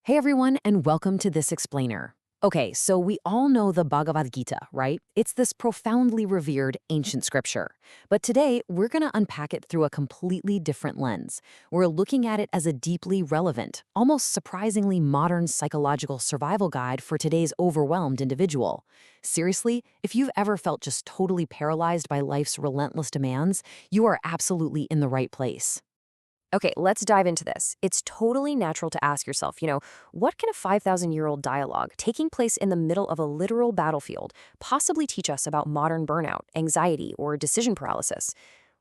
Hey everyone, and welcome to This Explainer. Okay, so we all know the Bhagavad Gita, right? It's this profoundly revered ancient scripture. But today, we're going to unpack it through a completely different lens. We're looking at it as a deeply relevant, almost surprisingly modern psychological survival guide for today's overwhelmed individual. Seriously, if you've ever felt just totally paralyzed by life's relentless demands, you are absolutely in the right place. Okay, let's dive into this. It's totally natural to ask yourself, what can a 5,000-year-old dialogue taking place in the middle of a literal battlefield possibly teach us about modern burnout, anxiety, or decision paralysis?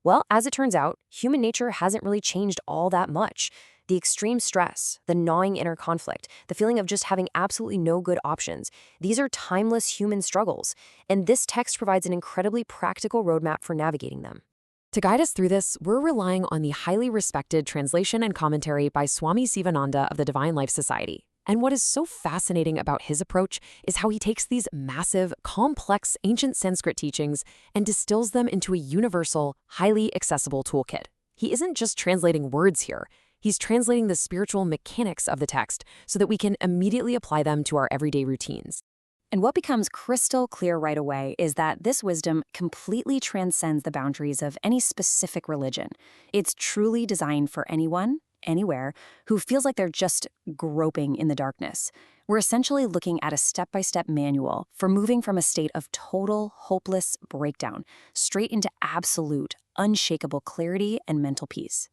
Well, as it turns out, human nature hasn't really changed all that much. The extreme stress, the gnawing inner conflict, the feeling of just having absolutely no good options, these are timeless human struggles, and this text provides an incredibly practical roadmap for navigating them. To guide us through this, we're relying on the highly respected translation and commentary by Swami Sivananda of the Divine Life Society. And what is so fascinating about his approach is how he takes these massive, complex ancient Sanskrit teachings and distills them into a universal, highly accessible toolkit. He isn't just translating words here. He's translating the spiritual mechanics of the text so that we can immediately apply them to our everyday routines. And what becomes crystal clear right away is that this wisdom completely transcends the boundaries of any specific religion. It's truly designed for anyone, anywhere, who feels like they're just groping in the darkness. We're essentially looking at a step-by-step manual for moving from a state of total, hopeless breakdown straight into absolute, unshakable clarity and mental peace.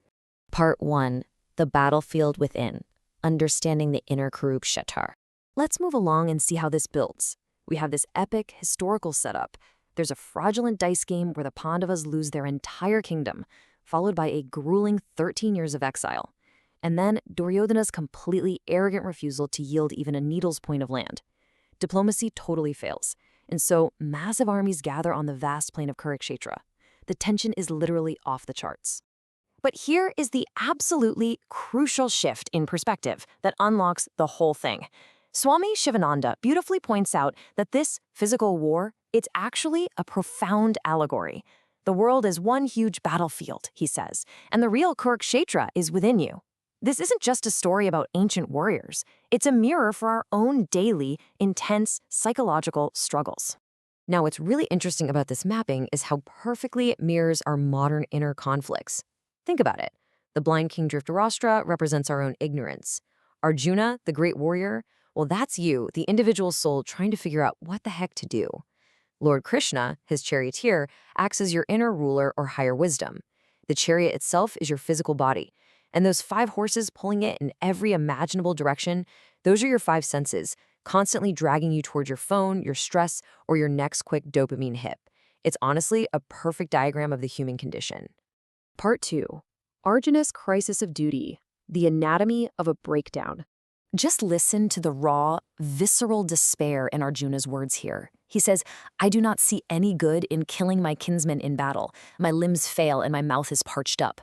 Part 1. The Battlefield Within. Understanding the Inner Kurukshetra. Let's move along and see how this builds. We have this epic historical setup. There's a fraudulent dice game where the Pandavas lose their entire kingdom, followed by a grueling 13 years of exile. And then Duryodhana's completely arrogant refusal to yield even a needle's point of land. Diplomacy totally fails, and so massive armies gather on the vast plain of Kurukshetra. The tension is literally off the charts. But here is the absolutely crucial shift in perspective that unlocks the whole thing. Swami Shivananda beautifully points out that this physical war, it's actually a profound allegory. The world is one huge battlefield, he says, and the real Kurukshetra is within you. This isn't just a story about ancient warriors. It's a mirror for our own daily, intense psychological struggles. Now, what's really interesting about this mapping is how perfectly it mirrors our modern inner conflicts. Think about it. The blind King Dhritarashtra represents our own ignorance. Arjuna, the great warrior, well, that's you, the individual soul trying to figure out what the heck to do. Lord Krishna, his charioteer, acts as your inner ruler or higher wisdom. The chariot itself is your physical body. And those 5 horses pulling it in every imaginable direction, those are your 5 senses, constantly dragging you toward your phone, your stress, or your next quick dopamine hit. It's honestly a perfect diagram of the human condition. Part 2. Arjuna's Crisis of Duty, the Anatomy of a Breakdown. Just listen to the raw, visceral despair in Arjuna's words here. He says, "I do not see any good in killing my kinsmen in battle. My limbs fail and my mouth is parched up."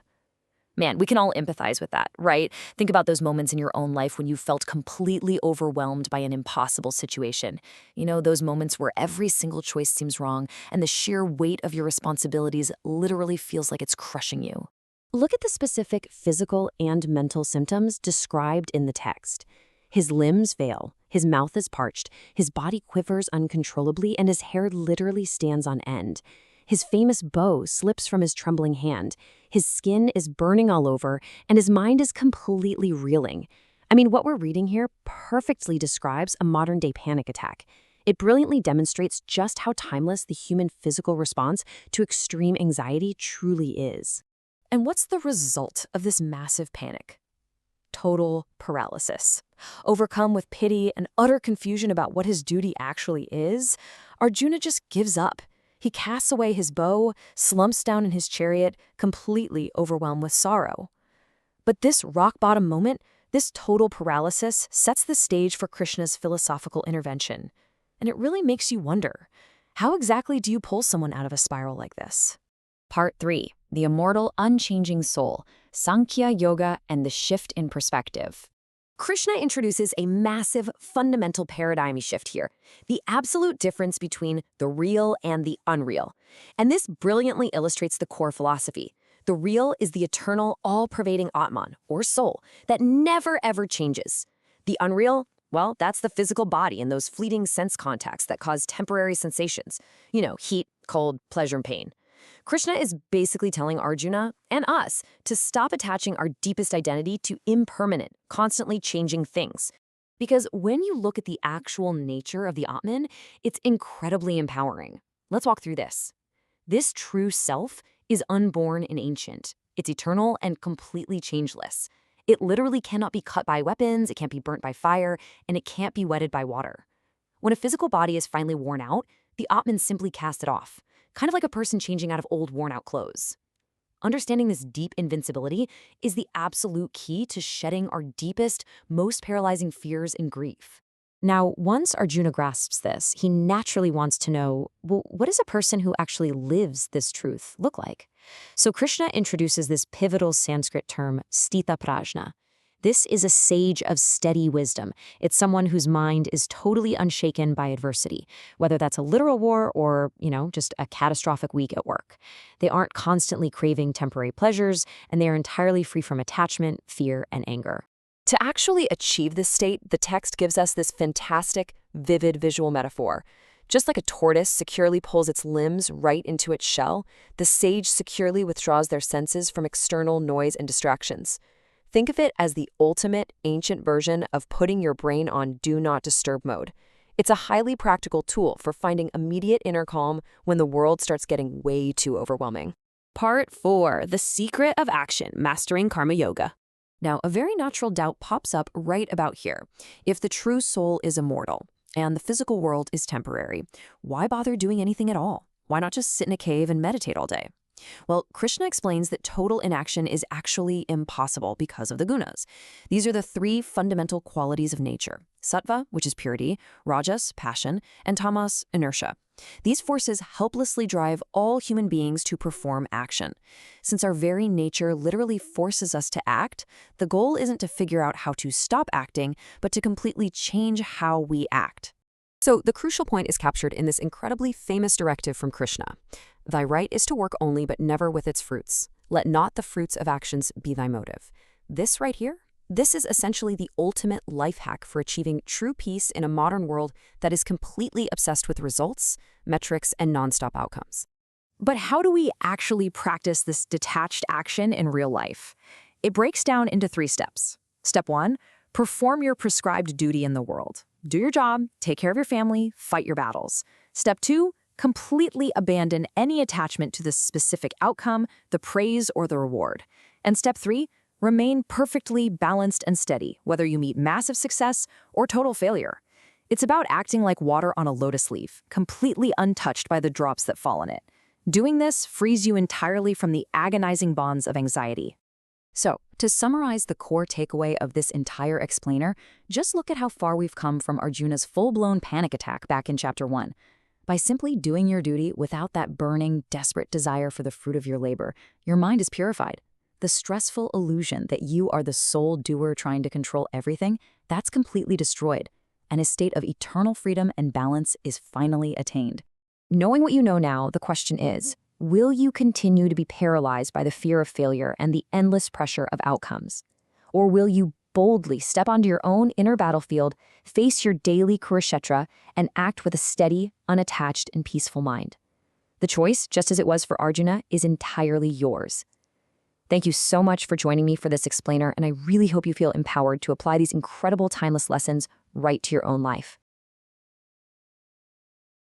Man, we can all empathize with that, right? Think about those moments in your own life when you felt completely overwhelmed by an impossible situation. Those moments where every single choice seems wrong and the sheer weight of your responsibilities literally feels like it's crushing you. Look at the specific physical and mental symptoms described in the text. His limbs fail, his mouth is parched, his body quivers uncontrollably, and his hair literally stands on end. His famous bow slips from his trembling hand, his skin is burning all over, and his mind is completely reeling. I mean, what we're reading here perfectly describes a modern-day panic attack. It brilliantly demonstrates just how timeless the human physical response to extreme anxiety truly is. And what's the result of this massive panic? Total paralysis. Overcome with pity and utter confusion about what his duty actually is, Arjuna just gives up. He casts away his bow, slumps down in his chariot, completely overwhelmed with sorrow. But this rock-bottom moment, this total paralysis, sets the stage for Krishna's philosophical intervention. And it really makes you wonder, how exactly do you pull someone out of a spiral like this? Part 3. The Immortal Unchanging Soul, Sankhya Yoga and the Shift in Perspective. Krishna introduces a massive, fundamental paradigm shift here, the absolute difference between the real and the unreal. And this brilliantly illustrates the core philosophy. The real is the eternal, all-pervading Atman, or soul, that never ever changes. The unreal? Well, that's the physical body and those fleeting sense contacts that cause temporary sensations. Heat, cold, pleasure, and pain. Krishna is basically telling Arjuna and us to stop attaching our deepest identity to impermanent, constantly changing things. Because when you look at the actual nature of the Atman, it's incredibly empowering. Let's walk through this. This true self is unborn and ancient. It's eternal and completely changeless. It literally cannot be cut by weapons, it can't be burnt by fire, and it can't be wetted by water. When a physical body is finally worn out, the Atman simply casts it off, kind of like a person changing out of old, worn-out clothes. Understanding this deep invincibility is the absolute key to shedding our deepest, most paralyzing fears and grief. Now, once Arjuna grasps this, he naturally wants to know, well, what does a person who actually lives this truth look like? So Krishna introduces this pivotal Sanskrit term, sthita prajna. This is a sage of steady wisdom. It's someone whose mind is totally unshaken by adversity, whether that's a literal war or, just a catastrophic week at work. They aren't constantly craving temporary pleasures, and they are entirely free from attachment, fear, and anger. To actually achieve this state, the text gives us this fantastic, vivid visual metaphor. Just like a tortoise securely pulls its limbs right into its shell, the sage securely withdraws their senses from external noise and distractions. Think of it as the ultimate ancient version of putting your brain on do not disturb mode. It's a highly practical tool for finding immediate inner calm when the world starts getting way too overwhelming. Part 4. The Secret of Action, Mastering Karma Yoga. Now, a very natural doubt pops up right about here. If the true soul is immortal and the physical world is temporary, why bother doing anything at all? Why not just sit in a cave and meditate all day? Well, Krishna explains that total inaction is actually impossible because of the gunas. These are the 3 fundamental qualities of nature: sattva, which is purity; rajas, passion; and tamas, inertia. These forces helplessly drive all human beings to perform action. Since our very nature literally forces us to act, the goal isn't to figure out how to stop acting, but to completely change how we act. So the crucial point is captured in this incredibly famous directive from Krishna. Thy right is to work only, but never with its fruits. Let not the fruits of actions be thy motive. This right here, this is essentially the ultimate life hack for achieving true peace in a modern world that is completely obsessed with results, metrics, and nonstop outcomes. But how do we actually practice this detached action in real life? It breaks down into 3 steps. Step 1, perform your prescribed duty in the world. Do your job, take care of your family, fight your battles. Step 2, completely abandon any attachment to the specific outcome, the praise, or the reward. And step 3, remain perfectly balanced and steady, whether you meet massive success or total failure. It's about acting like water on a lotus leaf, completely untouched by the drops that fall in it. Doing this frees you entirely from the agonizing bonds of anxiety. So, to summarize the core takeaway of this entire explainer, just look at how far we've come from Arjuna's full-blown panic attack back in Chapter 1. By simply doing your duty without that burning, desperate desire for the fruit of your labor, your mind is purified. The stressful illusion that you are the sole doer trying to control everything, that's completely destroyed, and a state of eternal freedom and balance is finally attained. Knowing what you know now, the question is, will you continue to be paralyzed by the fear of failure and the endless pressure of outcomes? Or will you boldly step onto your own inner battlefield, face your daily Kurukshetra, and act with a steady, unattached, and peaceful mind? The choice, just as it was for Arjuna, is entirely yours. Thank you so much for joining me for this explainer, and I really hope you feel empowered to apply these incredible timeless lessons right to your own life.